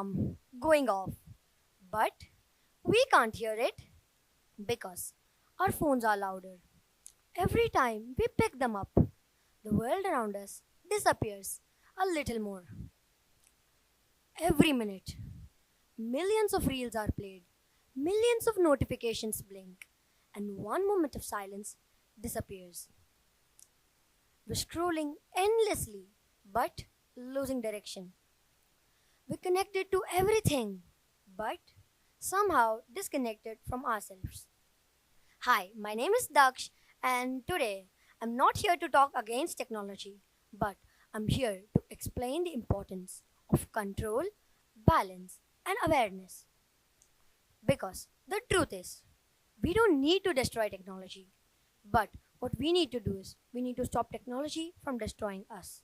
alarm going off, but we can't hear it because our phones are louder. Every time we pick them up, the world around us disappears a little more. Every minute, millions of reels are played, millions of notifications blink, and one moment of silence disappears. We're scrolling endlessly, but losing direction. We're connected to everything, but somehow disconnected from ourselves. Hi, my name is Daksh, and today I'm not here to talk against technology, but I'm here to explain the importance of control, balance, and awareness. Because the truth is, we don't need to destroy technology, but what we need to do is we need to stop technology from destroying us.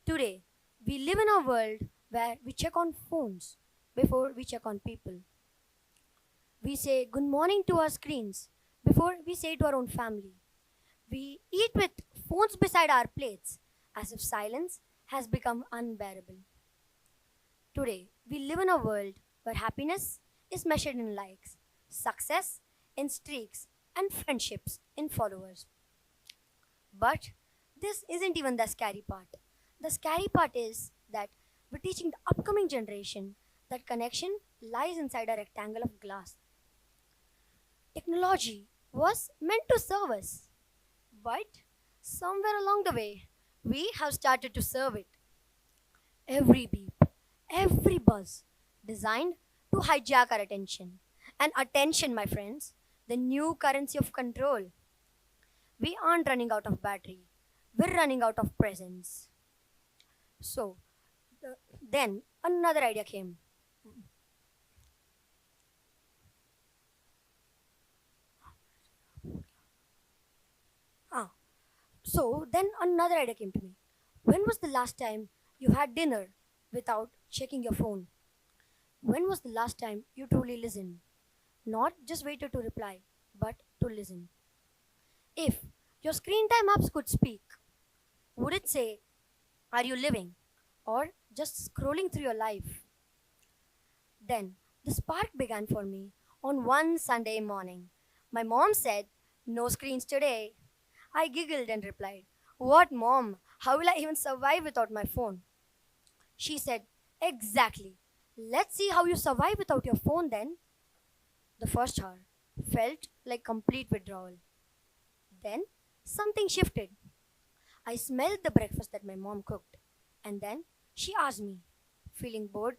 Today, we live in a world where we check on phones before we check on people. We say good morning to our screens before we say to our own family. We eat with phones beside our plates as if silence has become unbearable. Today, we live in a world where happiness is measured in likes, success in streaks, and friendships in followers. But this isn't even the scary part. The scary part is that we're teaching the upcoming generation that connection lies inside a rectangle of glass. Technology was meant to serve us, but somewhere along the way, we have started to serve it. Every beep, every buzz, designed to hijack our attention. And attention, my friends, the new currency of control. We aren't running out of battery, we're running out of presence. So, then another idea came. Ah, so then another idea came to me. When was the last time you had dinner without checking your phone? When was the last time you truly listened? Not just waited to reply, but to listen. If your screen time apps could speak, would it say, are you living? Or just scrolling through your life? Then the spark began for me on one Sunday morning. My mom said, no screens today. I giggled and replied, what, mom? How will I even survive without my phone? She said, exactly. Let's see how you survive without your phone then. The first hour felt like complete withdrawal. Then something shifted. I smelled the breakfast that my mom cooked. And then she asked me, feeling bored?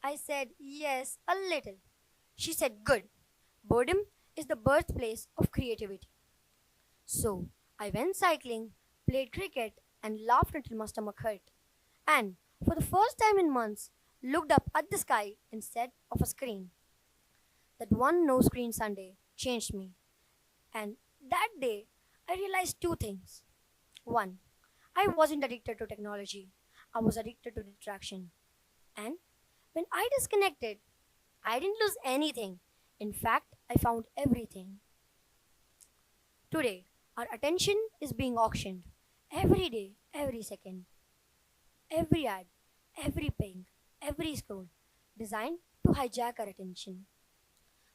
I said, yes, a little. She said, good. Boredom is the birthplace of creativity. So I went cycling, played cricket, and laughed until my stomach hurt. And for the first time in months, looked up at the sky instead of a screen. That one no screen Sunday changed me. And that day, I realized two things. One, I wasn't addicted to technology, I was addicted to distraction. And when I disconnected, I didn't lose anything. In fact, I found everything. Today, our attention is being auctioned every day, every second, every ad, every ping, every scroll, designed to hijack our attention.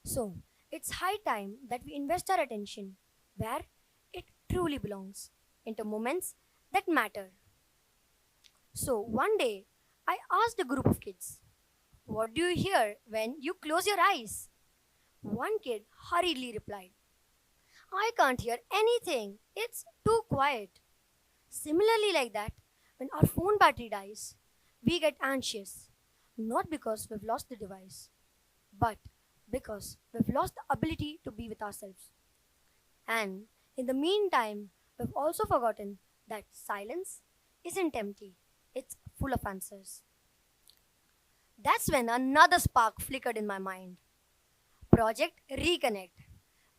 So, it's high time that we invest our attention where it truly belongs, into moments that matter. So, one day, I asked a group of kids, what do you hear when you close your eyes? One kid hurriedly replied, I can't hear anything. It's too quiet. Similarly, like that, when our phone battery dies, we get anxious, not because we've lost the device, but because we've lost the ability to be with ourselves. And in the meantime, we've also forgotten that silence isn't empty, it's full of answers. That's when another spark flickered in my mind. Project Reconnect.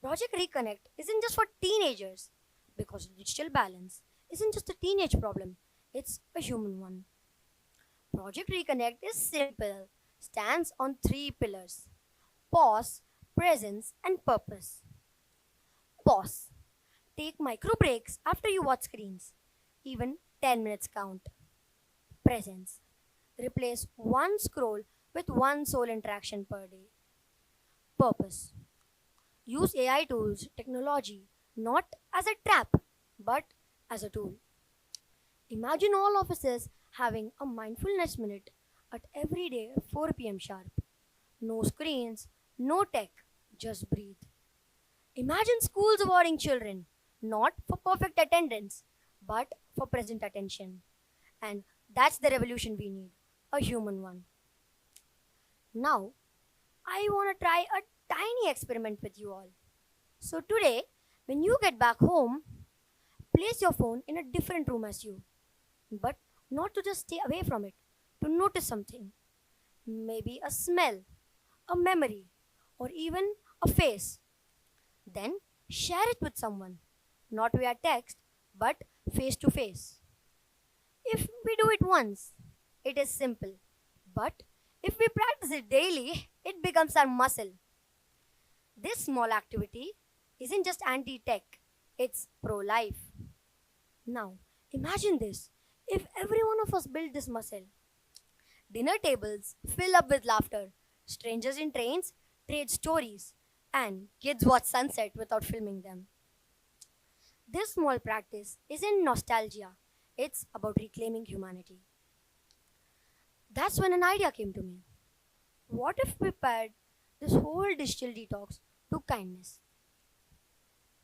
Project Reconnect isn't just for teenagers because digital balance isn't just a teenage problem, it's a human one. Project Reconnect is simple, stands on three pillars: pause, presence, and purpose. Pause. Take micro breaks after you watch screens. Even 10 minutes count. Presence. Replace one scroll with one soul interaction per day. Purpose. Use AI tools, technology, not as a trap, but as a tool. Imagine all offices having a mindfulness minute at every day 4 p.m. sharp. No screens, no tech, just breathe. Imagine schools awarding children, not for perfect attendance, but for present attention. And that's the revolution we need, a human one. Now, I want to try a tiny experiment with you all. So, today, when you get back home, place your phone in a different room as you, but not to just stay away from it, to notice something. Maybe a smell, a memory, or even a face. Then share it with someone, not via text, but face to face. If we do it once, it is simple. But if we practice it daily, it becomes our muscle. This small activity isn't just anti tech, it's pro life. Now, imagine this if every one of us built this muscle. Dinner tables fill up with laughter, strangers in trains trade stories, and kids watch sunset without filming them. This small practice isn't nostalgia, it's about reclaiming humanity. That's when an idea came to me. What if we paired this whole digital detox to kindness?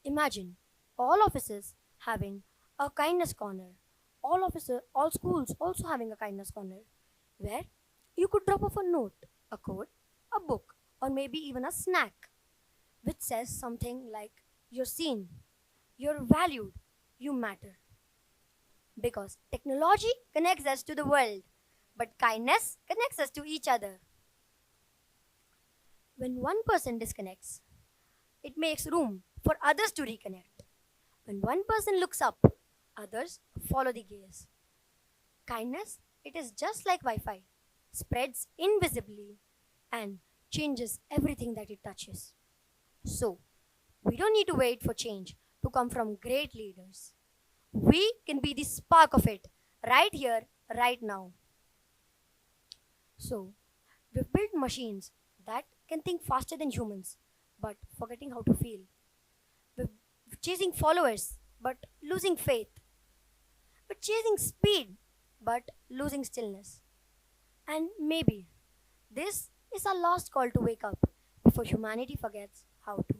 Imagine all offices having a kindness corner, all schools also having a kindness corner, where you could drop off a note, a code, a book, or maybe even a snack, which says something like, "You're seen, you're valued, you matter." Because technology connects us to the world, but kindness connects us to each other. When one person disconnects, it makes room for others to reconnect. When one person looks up, others follow the gaze. Kindness, it is just like Wi Fi, spreads invisibly and changes everything that it touches. So, we don't need to wait for change to come from great leaders. We can be the spark of it right here, right now. So, we've built machines that can think faster than humans, but forgetting how to feel. We're chasing followers, but losing faith. We're chasing speed, but losing stillness. And maybe this is our last call to wake up before humanity forgets how to.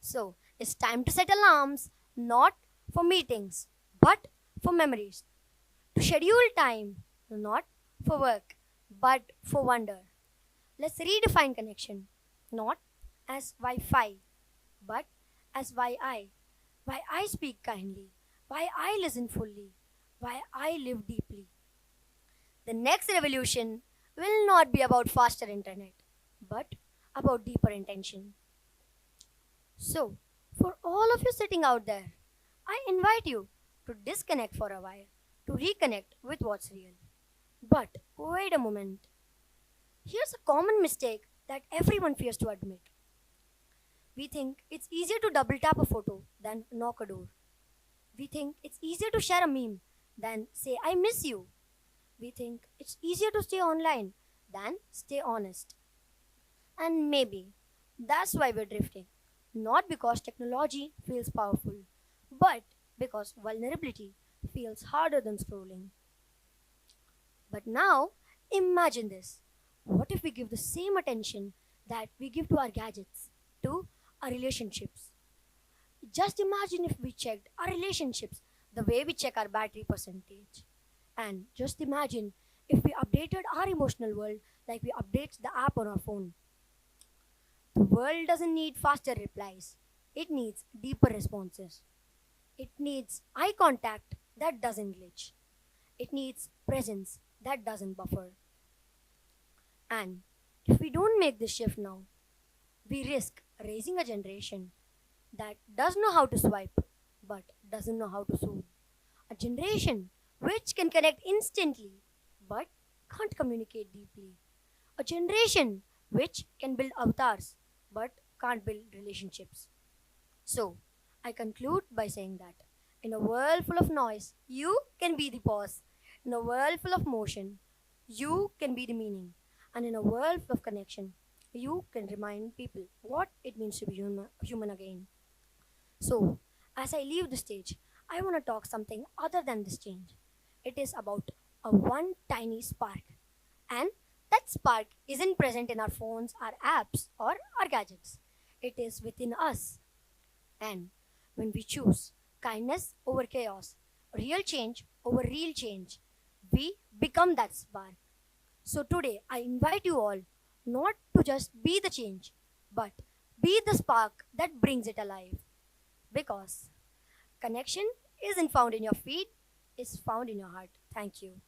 So, it's time to set alarms, not for meetings, but for memories. To schedule time, not for work, but for wonder. Let's redefine connection, not as Wi Fi, but as why I speak kindly, why I listen fully, why I live deeply. The next revolution will not be about faster internet, but about deeper intention. So, for all of you sitting out there, I invite you to disconnect for a while, to reconnect with what's real. But wait a moment. Here's a common mistake that everyone fears to admit. We think it's easier to double tap a photo than knock a door. We think it's easier to share a meme than say, "I miss you." We think it's easier to stay online than stay honest. And maybe that's why we're drifting. Not because technology feels powerful, but because vulnerability feels harder than scrolling. But now, imagine this. What if we give the same attention that we give to our gadgets, to our relationships? Just imagine if we checked our relationships the way we check our battery percentage. And just imagine if we updated our emotional world like we update the app on our phone. The world doesn't need faster replies, it needs deeper responses. It needs eye contact that doesn't glitch. It needs presence that doesn't buffer. And if we don't make this shift now, we risk raising a generation that does know how to swipe but doesn't know how to soothe. A generation which can connect instantly but can't communicate deeply. A generation which can build avatars but can't build relationships. So, I conclude by saying that in a world full of noise, you can be the pause. In a world full of motion, You can be the meaning. And in a world of connection, you can remind people what it means to be human again. So, as I leave the stage, I want to talk something other than this change. It is about a one tiny spark. And that spark isn't present in our phones, our apps, or our gadgets. It is within us. And when we choose kindness over chaos, real change over real change, we become that spark. So today, I invite you all not to just be the change, but be the spark that brings it alive. Because connection isn't found in your feet, it's found in your heart. Thank you.